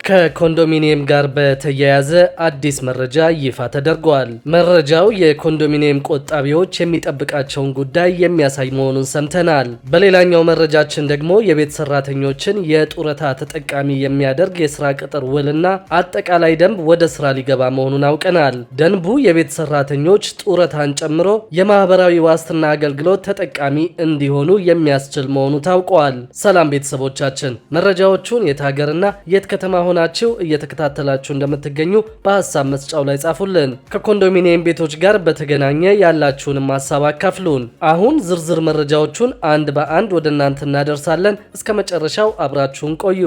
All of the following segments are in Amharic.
ከኮንዶሚኒየም ጋር በተያያዘ አዲስ መረጃ ይፋ ተደርጓል። መረጃው የኮንዶሚኒየም ቆጣቢዎች የሚጠብቃቸውን ጉዳይ የሚያሳይ መሆኑን ሰምተናል። በሌላኛው መረጃችን ደግሞ የቤት ሰራተኞችን የጡረታ ተጠቃሚ የሚያደርግ የስራ ቅጥር ውልና አጠቃላይ ደንብ ወደ ስራ ሊገባ መሆኑን አውቀናል። ደንቡ የቤት ሰራተኞች ጡረታን ጨምሮ የማህበራዊ ዋስትና አገልግሎት ተጠቃሚ እንዲሆኑ የሚያስችል መሆኑ ታውቋል። ሰላም ቤተሰቦቻችን፣ መረጃዎቹን የት ሀገርና የት ከተማ ናችሁ እየተከታተላችሁ እንደምትገኙ በሐሳብ መስጫው ላይ ጻፉልን። ከኮንዶሚኒየም ቤቶች ጋር በተገናኘ ያላችሁንም ሐሳብ አካፍሉን። አሁን ዝርዝር መረጃዎቹን አንድ በአንድ ወደ እናንተ እናደርሳለን። እስከ መጨረሻው አብራችሁን ቆዩ።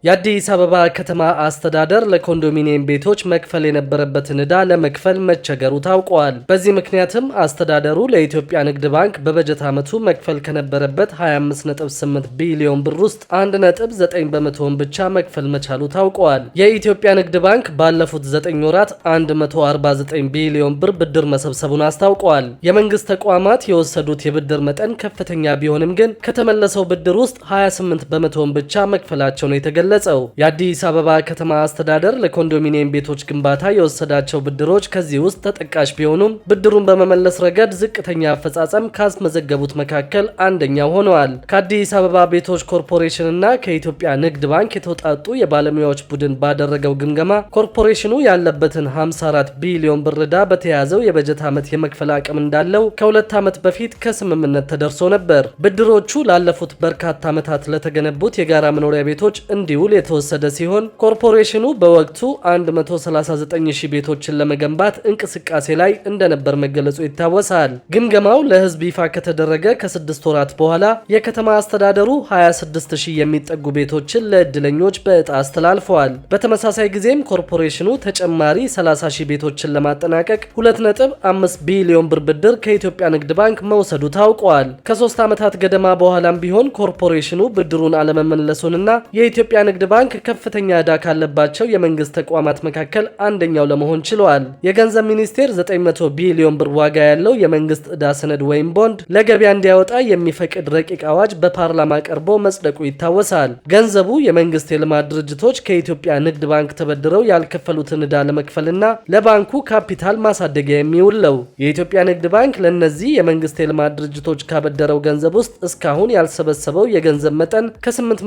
የአዲስ አበባ ከተማ አስተዳደር ለኮንዶሚኒየም ቤቶች መክፈል የነበረበትን ዕዳ ለመክፈል መቸገሩ ታውቋል። በዚህ ምክንያትም አስተዳደሩ ለኢትዮጵያ ንግድ ባንክ በበጀት ዓመቱ መክፈል ከነበረበት 25.8 ቢሊዮን ብር ውስጥ 1.9 በመቶውን ብቻ መክፈል መቻሉ ታውቋል። የኢትዮጵያ ንግድ ባንክ ባለፉት 9 ወራት 149 ቢሊዮን ብር ብድር መሰብሰቡን አስታውቋል። የመንግስት ተቋማት የወሰዱት የብድር መጠን ከፍተኛ ቢሆንም ግን ከተመለሰው ብድር ውስጥ 28 በመቶውን ብቻ መክፈላቸው ነው የተገለጸው። የአዲስ አበባ ከተማ አስተዳደር ለኮንዶሚኒየም ቤቶች ግንባታ የወሰዳቸው ብድሮች ከዚህ ውስጥ ተጠቃሽ ቢሆኑም ብድሩን በመመለስ ረገድ ዝቅተኛ አፈጻጸም ካስመዘገቡት መካከል አንደኛው ሆነዋል። ከአዲስ አበባ ቤቶች ኮርፖሬሽን እና ከኢትዮጵያ ንግድ ባንክ የተውጣጡ የባለሙያዎች ቡድን ባደረገው ግምገማ ኮርፖሬሽኑ ያለበትን 54 ቢሊዮን ብር ዕዳ በተያዘው የበጀት ዓመት የመክፈል አቅም እንዳለው ከ2 ዓመት በፊት ከስምምነት ተደርሶ ነበር። ብድሮቹ ላለፉት በርካታ ዓመታት ለተገነቡት የጋራ መኖሪያ ቤቶች እንዲውል የተወሰደ ሲሆን ኮርፖሬሽኑ በወቅቱ 139,000 ቤቶችን ለመገንባት እንቅስቃሴ ላይ እንደነበር መገለጹ ይታወሳል። ግምገማው ለሕዝብ ይፋ ከተደረገ ከ6 ወራት በኋላ የከተማ አስተዳደሩ 26,000 የሚጠጉ ቤቶችን ለዕድለኞች በዕጣ አስተላልፈዋል። በተመሳሳይ ጊዜም ኮርፖሬሽኑ ተጨማሪ 30,000 ቤቶችን ለማጠናቀቅ 2.5 ቢሊዮን ብር ብድር ከኢትዮጵያ ንግድ ባንክ መውሰዱ ታውቋል። ከ3 ዓመታት ገደማ በኋላም ቢሆን ኮርፖሬሽኑ ብድሩን አለመመለሱንና የኢትዮጵያ ንግድ ባንክ ከፍተኛ ዕዳ ካለባቸው የመንግስት ተቋማት መካከል አንደኛው ለመሆን ችሏል። የገንዘብ ሚኒስቴር 900 ቢሊዮን ብር ዋጋ ያለው የመንግስት ዕዳ ሰነድ ወይም ቦንድ ለገበያ እንዲያወጣ የሚፈቅድ ረቂቅ አዋጅ በፓርላማ ቀርቦ መጽደቁ ይታወሳል። ገንዘቡ የመንግስት የልማት ድርጅቶች ከኢትዮጵያ ንግድ ባንክ ተበድረው ያልከፈሉትን ዕዳ ለመክፈልና ለባንኩ ካፒታል ማሳደጊያ የሚውል ነው። የኢትዮጵያ ንግድ ባንክ ለእነዚህ የመንግስት የልማት ድርጅቶች ካበደረው ገንዘብ ውስጥ እስካሁን ያልሰበሰበው የገንዘብ መጠን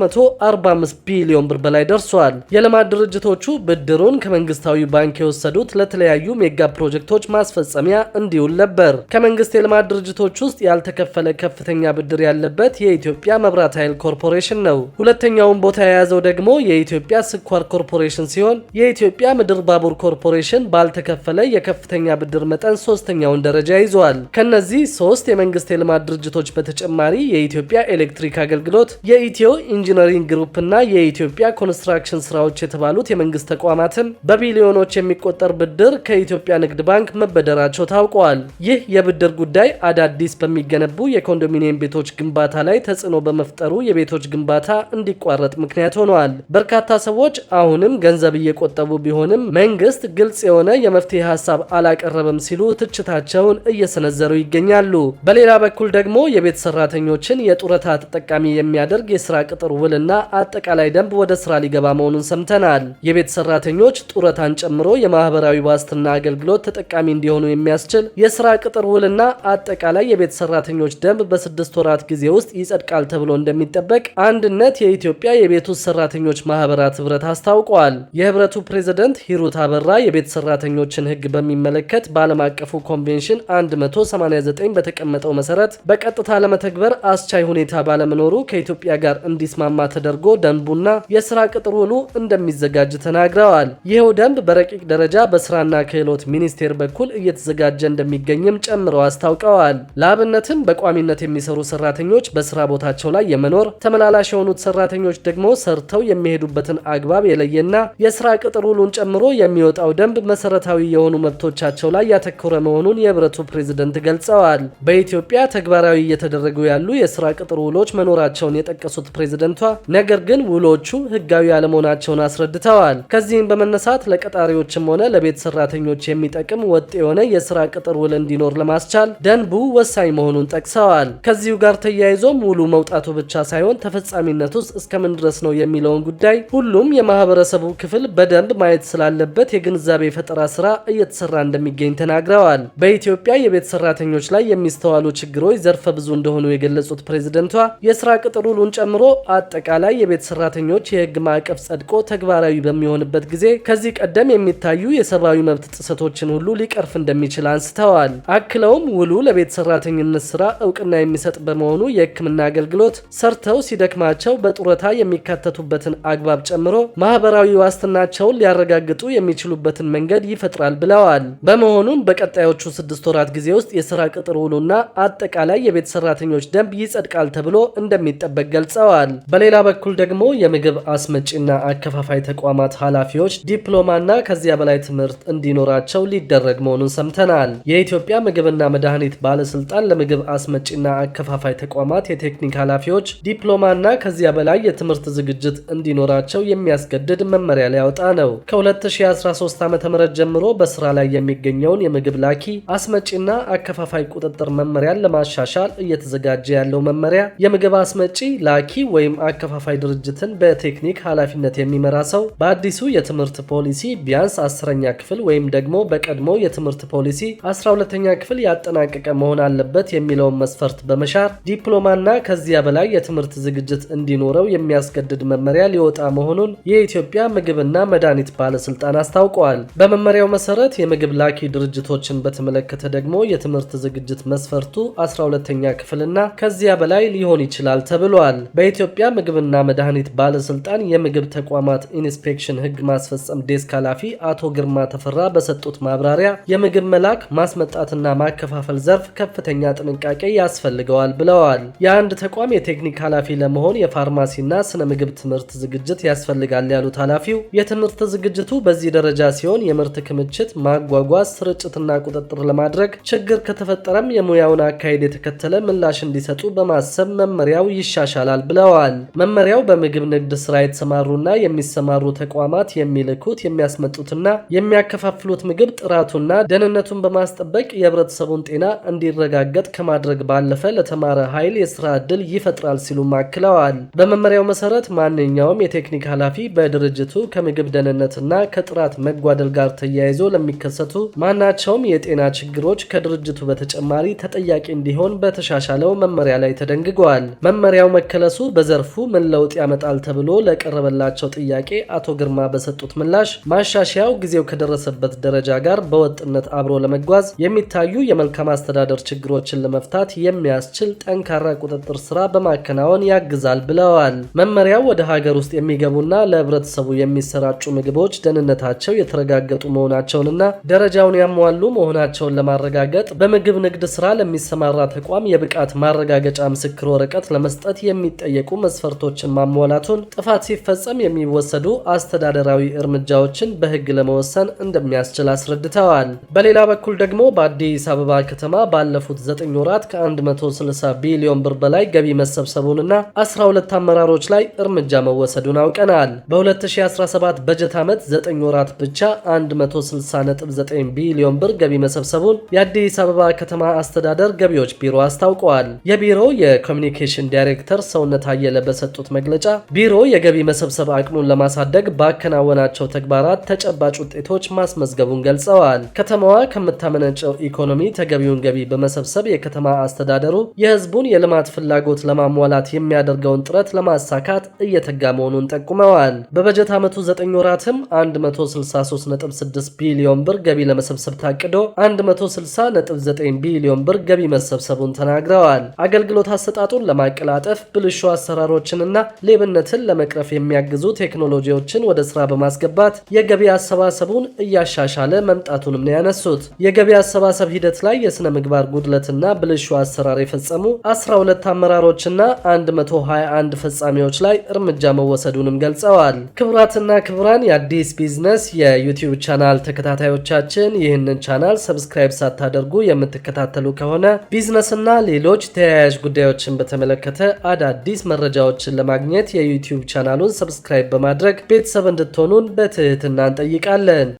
ከ845 ቢሊዮን ብር በላይ ደርሷል። የልማት ድርጅቶቹ ብድሩን ከመንግስታዊ ባንክ የወሰዱት ለተለያዩ ሜጋ ፕሮጀክቶች ማስፈጸሚያ እንዲውል ነበር። ከመንግስት የልማት ድርጅቶች ውስጥ ያልተከፈለ ከፍተኛ ብድር ያለበት የኢትዮጵያ መብራት ኃይል ኮርፖሬሽን ነው። ሁለተኛውን ቦታ የያዘው ደግሞ የኢትዮጵያ ስኳር ኮርፖሬሽን ሲሆን የኢትዮጵያ ምድር ባቡር ኮርፖሬሽን ባልተከፈለ የከፍተኛ ብድር መጠን ሶስተኛውን ደረጃ ይዟል። ከነዚህ 3 የመንግስት የልማት ድርጅቶች በተጨማሪ የኢትዮጵያ ኤሌክትሪክ አገልግሎት፣ የኢትዮ ኢንጂነሪንግ ግሩፕ እና የኢትዮጵያ ኮንስትራክሽን ስራዎች የተባሉት የመንግስት ተቋማትም በቢሊዮኖች የሚቆጠር ብድር ከኢትዮጵያ ንግድ ባንክ መበደራቸው ታውቋል። ይህ የብድር ጉዳይ አዳዲስ በሚገነቡ የኮንዶሚኒየም ቤቶች ግንባታ ላይ ተጽዕኖ በመፍጠሩ የቤቶች ግንባታ እንዲቋረጥ ምክንያት ሆኗል። በርካታ ሰዎች አሁንም ገንዘብ እየቆጠቡ ቢሆንም መንግስት ግልጽ የሆነ የመፍትሄ ሀሳብ አላቀረበም ሲሉ ትችታቸውን እየሰነዘሩ ይገኛሉ። በሌላ በኩል ደግሞ የቤት ሰራተኞችን የጡረታ ተጠቃሚ የሚያደርግ የስራ ቅጥር ውልና አጠቃላይ ደንብ ወደ ስራ ሊገባ መሆኑን ሰምተናል። የቤት ሰራተኞች ጡረታን ጨምሮ የማህበራዊ ዋስትና አገልግሎት ተጠቃሚ እንዲሆኑ የሚያስችል የስራ ቅጥር ውልና አጠቃላይ የቤት ሰራተኞች ደንብ በ6 ወራት ጊዜ ውስጥ ይጸድቃል ተብሎ እንደሚጠበቅ አንድነት የኢትዮጵያ የቤት ውስጥ ሰራተኞች ማህበራት ህብረት አስታውቋል። የህብረቱ ፕሬዝዳንት ሂሩት አበራ የቤት ሰራተኞችን ህግ በሚመለከት በዓለም አቀፉ ኮንቬንሽን 189 በተቀመጠው መሰረት በቀጥታ ለመተግበር አስቻይ ሁኔታ ባለመኖሩ ከኢትዮጵያ ጋር እንዲስማማ ተደርጎ ደንቡና የስራ ቅጥር ውሉ እንደሚዘጋጅ ተናግረዋል። ይህው ደንብ በረቂቅ ደረጃ በስራና ክህሎት ሚኒስቴር በኩል እየተዘጋጀ እንደሚገኝም ጨምረው አስታውቀዋል። ለአብነትም በቋሚነት የሚሰሩ ሰራተኞች በስራ ቦታቸው ላይ የመኖር፣ ተመላላሽ የሆኑት ሰራተኞች ደግሞ ሰርተው የሚሄዱበትን አግባብ የለየና የስራ ቅጥር ውሉን ጨምሮ የሚወጣው ደንብ መሰረታዊ የሆኑ መብቶቻቸው ላይ ያተኮረ መሆኑን የህብረቱ ፕሬዝዳንት ገልጸዋል። በኢትዮጵያ ተግባራዊ እየተደረጉ ያሉ የስራ ቅጥር ውሎች መኖራቸውን የጠቀሱት ፕሬዝዳንቷ ነገር ግን ውሎቹ ህጋዊ ያለመሆናቸውን አስረድተዋል። ከዚህም በመነሳት ለቀጣሪዎችም ሆነ ለቤት ሰራተኞች የሚጠቅም ወጥ የሆነ የስራ ቅጥር ውል እንዲኖር ለማስቻል ደንቡ ወሳኝ መሆኑን ጠቅሰዋል። ከዚሁ ጋር ተያይዞም ውሉ መውጣቱ ብቻ ሳይሆን ተፈጻሚነቱ እስከምን ድረስ ነው የሚለውን ጉዳይ ሁሉም የማህበረሰቡ ክፍል በደንብ ማየት ስላለበት የግንዛቤ ፈጠራ ስራ እየተሰራ እንደሚገኝ ተናግረዋል። በኢትዮጵያ የቤት ሰራተኞች ላይ የሚስተዋሉ ችግሮች ዘርፈ ብዙ እንደሆኑ የገለጹት ፕሬዝደንቷ የስራ ቅጥር ውሉን ጨምሮ አጠቃላይ የቤት ሰራተኞች የህግ ማዕቀፍ ጸድቆ ተግባራዊ በሚሆንበት ጊዜ ከዚህ ቀደም የሚታዩ የሰብአዊ መብት ጥሰቶችን ሁሉ ሊቀርፍ እንደሚችል አንስተዋል። አክለውም ውሉ ለቤት ሰራተኝነት ስራ እውቅና የሚሰጥ በመሆኑ የህክምና አገልግሎት ሰርተው ሲደክማቸው በጡረታ የሚካተቱበትን አግባብ ጨምሮ ማህበራዊ ዋስትናቸውን ሊያረጋግጡ የሚችሉበትን መንገድ ይፈጥራል ብለዋል። በመሆኑም በቀጣዮቹ 6 ወራት ጊዜ ውስጥ የስራ ቅጥር ውሉና አጠቃላይ የቤት ሰራተኞች ደንብ ይጸድቃል ተብሎ እንደሚጠበቅ ገልጸዋል። በሌላ በኩል ደግሞ የምግብ አስመጪና አከፋፋይ ተቋማት ኃላፊዎች ዲፕሎማና ከዚያ በላይ ትምህርት እንዲኖራቸው ሊደረግ መሆኑን ሰምተናል። የኢትዮጵያ ምግብና መድኃኒት ባለስልጣን ለምግብ አስመጪና አከፋፋይ ተቋማት የቴክኒክ ኃላፊዎች ዲፕሎማና ከዚያ በላይ የትምህርት ዝግጅት እንዲኖራቸው የሚያስገድድ መመሪያ ሊያወጣ ነው። ከ2013 ዓ.ም ጀምሮ በስራ ላይ የሚገኘውን የምግብ ላኪ አስመጪና አከፋፋይ ቁጥጥር መመሪያን ለማሻሻል እየተዘጋጀ ያለው መመሪያ የምግብ አስመጪ ላኪ ወይም አከፋፋይ ድርጅትን በቴክኒክ ኃላፊነት የሚመራ ሰው በአዲሱ የትምህርት ፖሊሲ ቢያንስ 10ኛ ክፍል ወይም ደግሞ በቀድሞ የትምህርት ፖሊሲ 12ኛ ክፍል ያጠናቀቀ መሆን አለበት የሚለውን መስፈርት በመሻር ዲፕሎማና ከዚያ በላይ የትምህርት ዝግጅት እንዲኖረው የሚያስገድድ መመሪያ ሊወጣ መሆኑን የኢትዮጵያ ምግብና መድኃኒት ባለስልጣን አስታውቀዋል። በመመሪያው መሰረት የምግብ ላኪ ድርጅቶችን በተመለከተ ደግሞ የትምህርት ዝግጅት መስፈርቱ 12ኛ ክፍልና ከዚያ በላይ ሊሆን ይችላል ተብሏል። በኢትዮጵያ ምግብና መድኃኒት ባለስልጣን የምግብ ተቋማት ኢንስፔክሽን ህግ ማስፈጸም ዴስክ ኃላፊ አቶ ግርማ ተፈራ በሰጡት ማብራሪያ የምግብ መላክ ማስመጣትና ማከፋፈል ዘርፍ ከፍተኛ ጥንቃቄ ያስፈልገዋል ብለዋል። የአንድ ተቋም የቴክኒክ ኃላፊ ለመሆን የፋርማሲና ስነ ምግብ ትምህርት ዝግጅት ያስፈልጋል ያሉት ኃላፊው የትምህርት ዝግጅቱ በዚህ ደረጃ ሲሆን የምርት ክምችት፣ ማጓጓዝ፣ ስርጭትና ቁጥጥር ለማድረግ ችግር ከተፈጠረም የሙያውን አካሄድ የተከተለ ምላሽ እንዲሰጡ በማሰብ መመሪያው ይሻሻላል ብለዋል። መመሪያው በምግብ ንግድ ስራ የተሰማሩና የሚሰማሩ ተቋማት የሚልኩት የሚያስመጡትና የሚያከፋፍሉት ምግብ ጥራቱና ደህንነቱን በማስጠበቅ የህብረተሰቡን ጤና እንዲረጋገጥ ከማድረግ ባለፈ ለተማረ ኃይል የስራ ዕድል ይፈጥራል ሲሉም አክለዋል። በመመሪያው መሰረት ማንኛውም የቴክኒክ ኃላፊ በድርጅቱ ከምግብ ደህንነትና ከጥራት መጓደል ጋር ተያይዞ ለሚከሰቱ ማናቸውም የጤና ችግሮች ከድርጅቱ በተጨማሪ ተጠያቂ እንዲሆን በተሻሻለው መመሪያ ላይ ተደንግጓል። መመሪያው መከለሱ በዘርፉ ምን ለውጥ ያመጣል ተብሎ ለቀረበላቸው ጥያቄ አቶ ግርማ በሰጡት ምላሽ ማሻሻያው ጊዜው ከደረሰበት ደረጃ ጋር በወጥነት አብሮ ለመጓዝ የሚታዩ የመልካም አስተዳደር ችግሮችን ለመፍታት የሚያስችል ጠንካራ ቁጥጥር ስራ በማከናወን ያግዛል ብለዋል። መመሪያው ወደ ሀገር ውስጥ የሚገቡና ለህብረተሰቡ የሚሰራጩ ምግቦች ደህንነታቸው የተረጋገጡ መሆናቸውንና ደረጃውን ያሟሉ መሆናቸውን ለማረጋገጥ በምግብ ንግድ ስራ ለሚሰማራ ተቋም የብቃት ማረጋገጫ ምስክር ወረቀት ለመስጠት የሚጠየቁ መስፈርቶችን ማሟላቱን፣ ጥፋት ሲፈጸም የሚወሰዱ አስተዳደራዊ እርምጃዎችን በህግ ለመወሰን እንደሚያስችል አስረድተዋል። በሌላ በኩል ደግሞ በአዲስ አበባ ከተማ ባለፉት 9 ወራት ከ160 ቢሊዮን ብር በላይ ገቢ መሰብሰቡንና 12 አመራሮች ላይ እርምጃ መወሰዱን አውቀናል። በ2017 በጀት ዓመት 9 ወራት ብቻ 160.9 ቢሊዮን ብር ገቢ መሰብሰቡን የአዲስ አበባ ከተማ አስተዳደር ገቢዎች ቢሮ አስታውቀዋል። የቢሮው የኮሚኒኬሽን ዳይሬክተር ሰውነት አየለ በሰጡት መግለጫ ቢሮ የገቢ መሰብሰብ አቅሙን ለማሳደግ ባከናወናቸው ተግባራት ተጨባጭ ውጤቶች ማስመዝገቡን ገልጸዋል። ከተማዋ ከምታመነጨው ኢኮኖሚ ተገቢውን ገቢ በመሰብሰብ የከተማ አስተዳደሩ የህዝቡን የልማት ፍላጎት ለማሟላት የሚያደርገውን ጥረት ለማሳካት እየተጋ መሆኑን ጠቁመዋል። በበጀት ዓመቱ 9 ወራትም 163.6 ቢሊዮን ብር ገቢ ለመሰብሰብ ታቅዶ 160.9 ቢሊዮን ብር ገቢ መሰብሰቡን ተናግረዋል። አገልግሎት አሰጣጡን ለማቀላጠፍ ብልሹ አሰራሮችንና ሌብነትን ለመቅረፍ የሚያግዙ ቴክኖሎጂዎችን ወደ ስራ በማስገባት የገቢ አሰባሰቡን እያሻሻለ መምጣቱንም ነው ያነሱት። የገቢ አሰባሰብ ሂደት ላይ የስነ ምግባር ጉድለትና ብልሹ አሰራር የፈጸሙ 12 አመራሮችና 121 ፈጻሚዎች ላይ እርምጃ መወሰዱንም ገልጸዋል። ክቡራትና ክቡራን የአዲስ ቢዝነስ የዩቲዩብ ቻናል ተከታታዮቻችን ይህንን ቻናል ሰብስክራይብ ሳታደርጉ የምትከታተሉ ከሆነ ቢዝነስና ሌሎች ተያያዥ ጉዳዮችን በተመለከተ አዳዲስ መረጃዎችን ለማግኘት የዩቲዩብ የዩቲዩብ ቻናሉን ሰብስክራይብ በማድረግ ቤተሰብ እንድትሆኑን በትህትና እንጠይቃለን።